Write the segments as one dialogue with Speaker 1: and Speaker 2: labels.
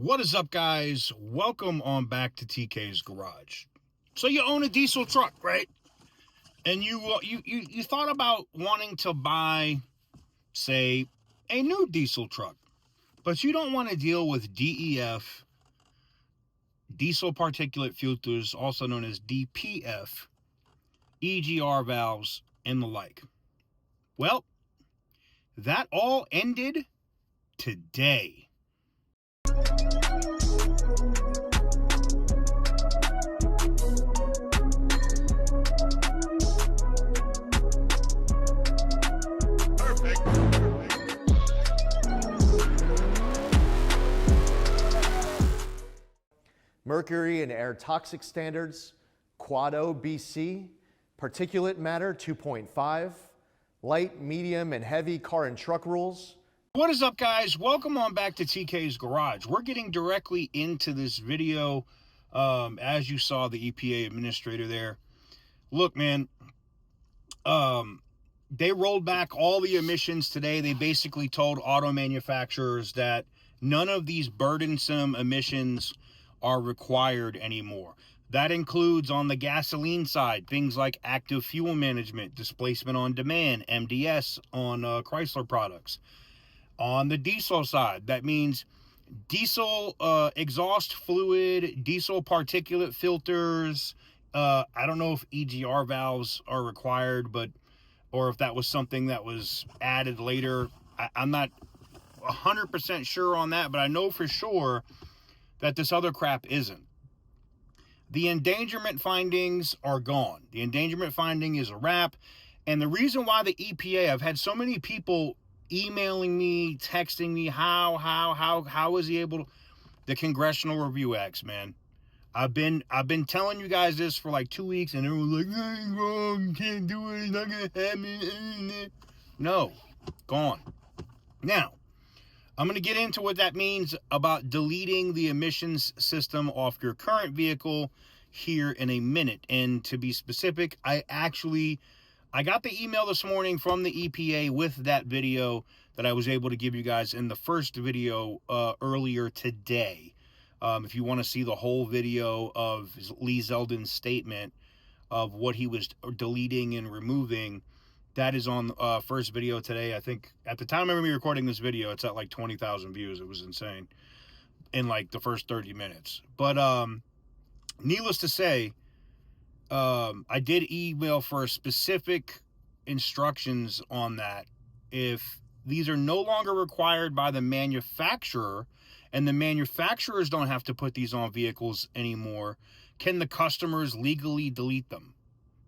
Speaker 1: What is up, guys? Welcome on back to TK's Garage. So you own a diesel truck, right? And you thought about wanting to buy, say, a new diesel truck, but you don't want to deal with DEF, diesel particulate filters, also known as DPF, EGR valves, and the like. Well, that all ended today.
Speaker 2: Mercury and air toxic standards, Quad O BC, particulate matter 2.5, light, medium, and heavy car and truck rules.
Speaker 1: What is up, guys? Welcome on back to TK's Garage. We're getting directly into this video. As you saw, the EPA administrator there. Look, man, they rolled back all the emissions today. They basically told auto manufacturers that none of these burdensome emissions are required anymore. That includes on the gasoline side, things like active fuel management, displacement on demand, MDS on Chrysler products. On the diesel side, that means diesel exhaust fluid, diesel particulate filters. I don't know if EGR valves are required, or if that was something that was added later. I'm not 100% sure on that, but I know for sure that this other crap isn't. The endangerment findings are gone. The endangerment finding is a wrap. And the reason why the EPA, I've had so many people emailing me, texting me, how is he able to? The Congressional Review Acts, man. I've been telling you guys this for like 2 weeks, and everyone's like, "Hey, wrong, you can't do it, it's not gonna happen." No, gone. Now, I'm going to get into what that means about deleting the emissions system off your current vehicle here in a minute. And to be specific, I got the email this morning from the EPA with that video that I was able to give you guys in the first video earlier today. If you want to see the whole video of Lee Zeldin's statement of what he was deleting and removing, that is on first video today. I think at the time of me recording this video, it's at like 20,000 views. It was insane in like the first 30 minutes. But needless to say, I did email for specific instructions on that. If these are no longer required by the manufacturer, and the manufacturers don't have to put these on vehicles anymore, can the customers legally delete them?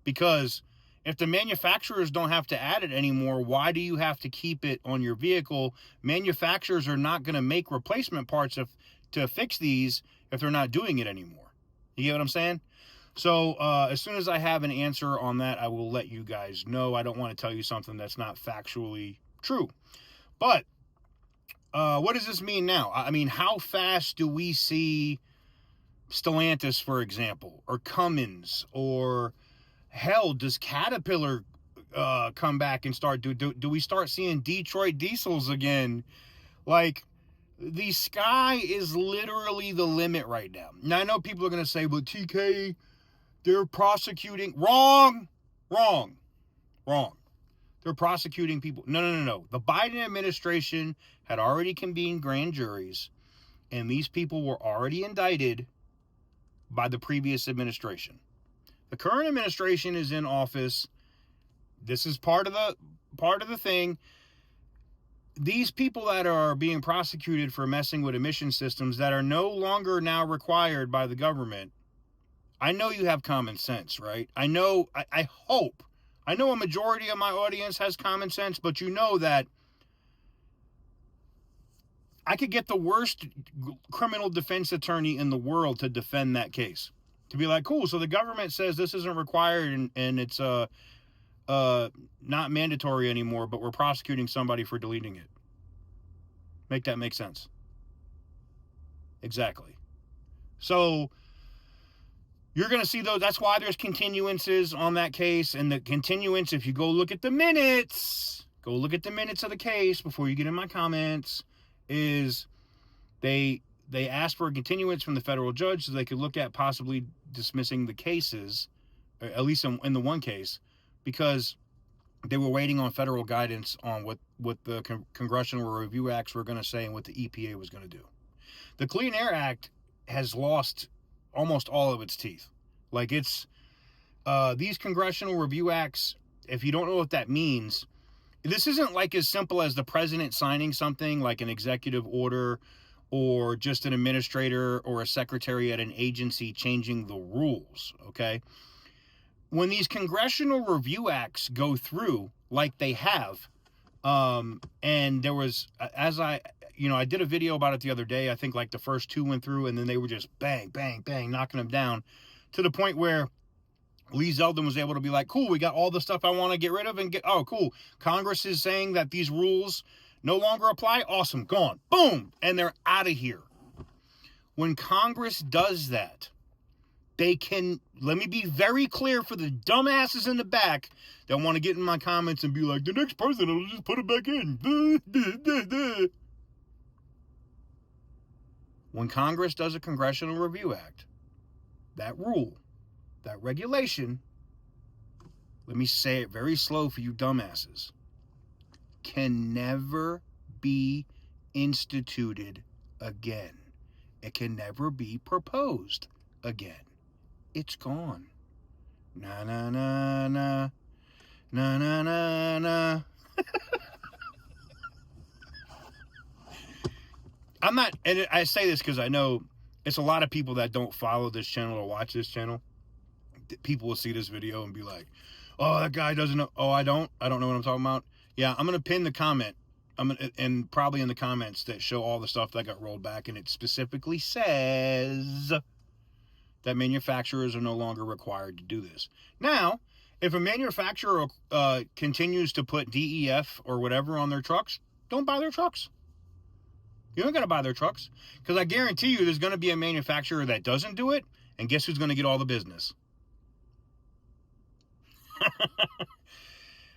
Speaker 1: Because if the manufacturers don't have to add it anymore, why do you have to keep it on your vehicle? Manufacturers are not going to make replacement parts to fix these if they're not doing it anymore. You get what I'm saying? So as soon as I have an answer on that, I will let you guys know. I don't want to tell you something that's not factually true. But what does this mean now? I mean, how fast do we see Stellantis, for example, or Cummins, or hell, does Caterpillar come back and start? Do we start seeing Detroit diesels again? Like, the sky is literally the limit right now. Now, I know people are going to say, but TK, they're prosecuting. Wrong. They're prosecuting people. No. The Biden administration had already convened grand juries, and these people were already indicted by the previous administration. The current administration is in office. This is part of the thing. These people that are being prosecuted for messing with emission systems that are no longer now required by the government, I know you have common sense, right? I know a majority of my audience has common sense, but you know that I could get the worst criminal defense attorney in the world to defend that case. To be like, cool, so the government says this isn't required and it's not mandatory anymore, but we're prosecuting somebody for deleting it. Make that make sense? Exactly. So you're going to see those. That's why there's continuances on that case. And the continuance, if you go look at the minutes of the case before you get in my comments, is they they asked for a continuance from the federal judge so they could look at possibly dismissing the cases, or at least in the one case, because they were waiting on federal guidance on what the Congressional Review Acts were going to say and what the EPA was going to do. The Clean Air Act has lost almost all of its teeth. Like, it's these Congressional Review Acts, if you don't know what that means, this isn't like as simple as the president signing something like an executive order, or just an administrator or a secretary at an agency changing the rules, okay? When these Congressional Review Acts go through, like they have, and there was, I did a video about it the other day. I think like the first two went through, and then they were just bang, bang, bang, knocking them down to the point where Lee Zeldin was able to be like, cool, we got all the stuff I want to get rid of, and oh, cool. Congress is saying that these rules no longer apply. Awesome. Gone. Boom. And they're out of here. When Congress does that, they can, let me be very clear for the dumbasses in the back that want to get in my comments and be like, the next president will just put it back in. When Congress does a Congressional Review Act, that rule, that regulation, let me say it very slow for you dumbasses, can never be instituted again. It can never be proposed again. It's gone. Na na na na. Na na na na. I'm not, and I say this because I know it's a lot of people that don't follow this channel or watch this channel. People will see this video and be like, oh, that guy doesn't know. Oh, I don't know what I'm talking about. Yeah, I'm going to pin the comment. And probably in the comments that show all the stuff that got rolled back, and it specifically says that manufacturers are no longer required to do this. Now, if a manufacturer continues to put DEF or whatever on their trucks, don't buy their trucks. You don't got to buy their trucks, because I guarantee you there's going to be a manufacturer that doesn't do it, and guess who's going to get all the business?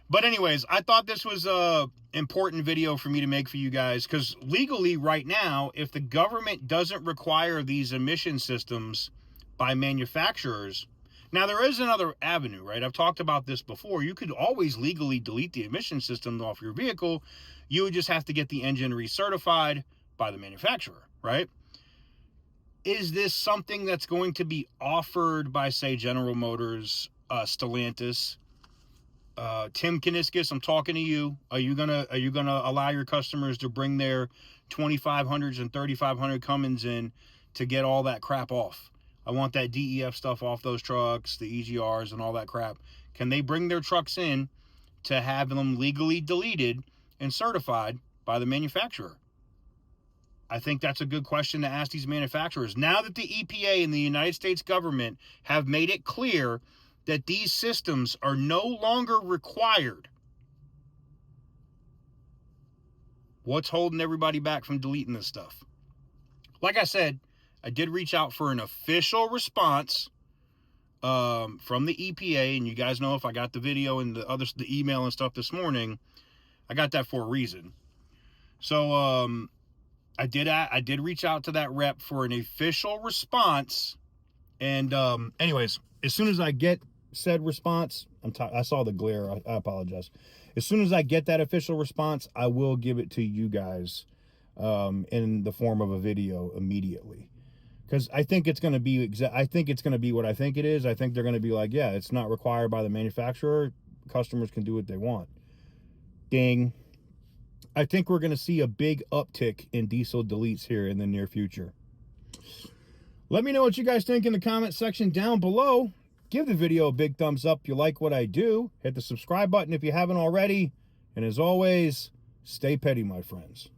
Speaker 1: But anyways, I thought this was a important video for me to make for you guys, because legally right now, if the government doesn't require these emission systems by manufacturers, now there is another avenue, right? I've talked about this before. You could always legally delete the emission system off your vehicle. You would just have to get the engine recertified by the manufacturer, right? Is this something that's going to be offered by, say, General Motors, Stellantis, Tim Kaniskis, I'm talking to you. Are you gonna allow your customers to bring their 2500s and 3500 Cummins in to get all that crap off? I want that DEF stuff off those trucks, the EGRs and all that crap. Can they bring their trucks in to have them legally deleted and certified by the manufacturer? I think that's a good question to ask these manufacturers. Now that the EPA and the United States government have made it clear that these systems are no longer required, what's holding everybody back from deleting this stuff? Like I said, I did reach out for an official response from the EPA, and you guys know if I got the video and the email and stuff this morning, I got that for a reason. So I did reach out to that rep for an official response, and anyways, as soon as I get said response, I saw the glare, I apologize. As soon as I get that official response, I will give it to you guys in the form of a video immediately, because I think it's going to be what I think it is. I think they're going to be like, yeah, it's not required by the manufacturer. Customers can do what they want. Ding. I think we're going to see a big uptick in diesel deletes here in the near future. Let me know what you guys think in the comment section down below. Give the video a big thumbs up if you like what I do. Hit the subscribe button if you haven't already. And as always, stay petty, my friends.